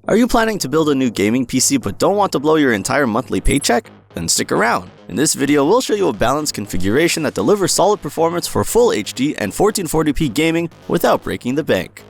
Are you planning to build a new gaming PC but don't want to blow your entire monthly paycheck? Then stick around. In this video, we'll show you a balanced configuration that delivers solid performance for full HD and 1440p gaming without breaking the bank.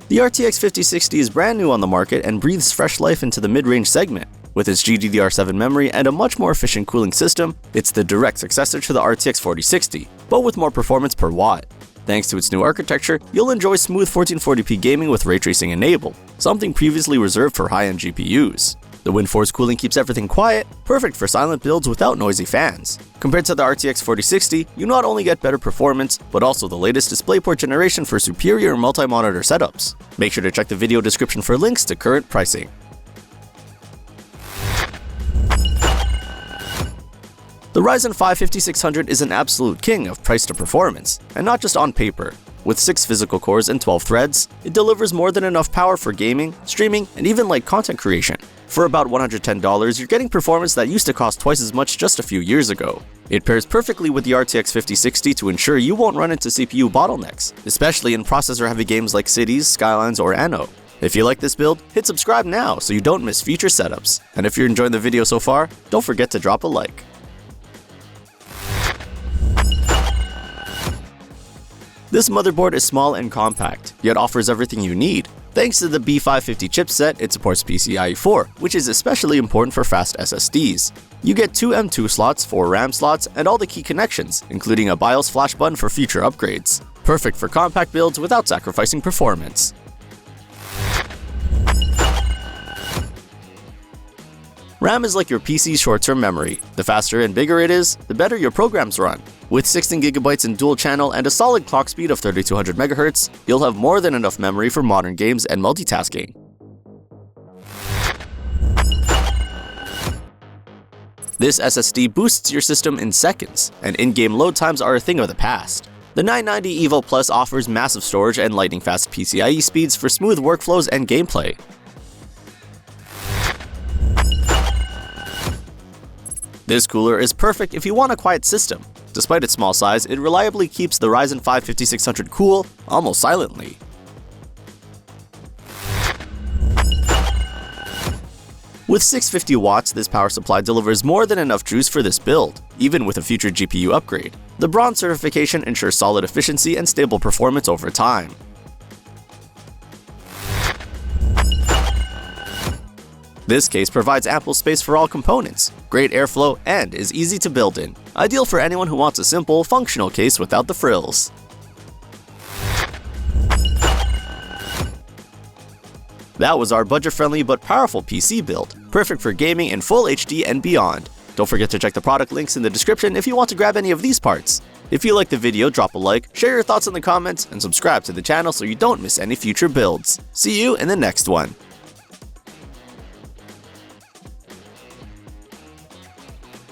The RTX 5060 is brand new on the market and breathes fresh life into the mid-range segment. With its GDDR7 memory and a much more efficient cooling system, it's the direct successor to the RTX 4060, but with more performance per watt. Thanks to its new architecture, you'll enjoy smooth 1440p gaming with ray tracing enabled, something previously reserved for high-end GPUs. The WINDFORCE cooling keeps everything quiet, perfect for silent builds without noisy fans. Compared to the RTX 4060, you not only get better performance, but also the latest DisplayPort generation for superior multi-monitor setups. Make sure to check the video description for links to current pricing. The Ryzen 5 5600 is an absolute king of price to performance, and not just on paper. With 6 physical cores and 12 threads, it delivers more than enough power for gaming, streaming, and even light content creation. For about $110, you're getting performance that used to cost twice as much just a few years ago. It pairs perfectly with the RTX 5060 to ensure you won't run into CPU bottlenecks, especially in processor-heavy games like Cities, Skylines, or Anno. If you like this build, hit subscribe now so you don't miss future setups. And if you're enjoying the video so far, don't forget to drop a like. This motherboard is small and compact, yet offers everything you need. Thanks to the B550 chipset, it supports PCIe 4, which is especially important for fast SSDs. You get 2 M2 slots, 4 RAM slots, and all the key connections, including a BIOS flash button for future upgrades. Perfect for compact builds without sacrificing performance. RAM is like your PC's short-term memory. The faster and bigger it is, the better your programs run. With 16GB in dual channel and a solid clock speed of 3200 MHz, you'll have more than enough memory for modern games and multitasking. This SSD boosts your system in seconds, and in-game load times are a thing of the past. The 990 EVO Plus offers massive storage and lightning-fast PCIe speeds for smooth workflows and gameplay. This cooler is perfect if you want a quiet system. Despite its small size, it reliably keeps the Ryzen 5 5600 cool, almost silently. With 650 watts, this power supply delivers more than enough juice for this build, even with a future GPU upgrade. The Bronze certification ensures solid efficiency and stable performance over time. This case provides ample space for all components, great airflow, and is easy to build in. Ideal for anyone who wants a simple, functional case without the frills. That was our budget-friendly but powerful PC build, perfect for gaming in full HD and beyond. Don't forget to check the product links in the description if you want to grab any of these parts. If you liked the video, drop a like, share your thoughts in the comments, and subscribe to the channel so you don't miss any future builds. See you in the next one.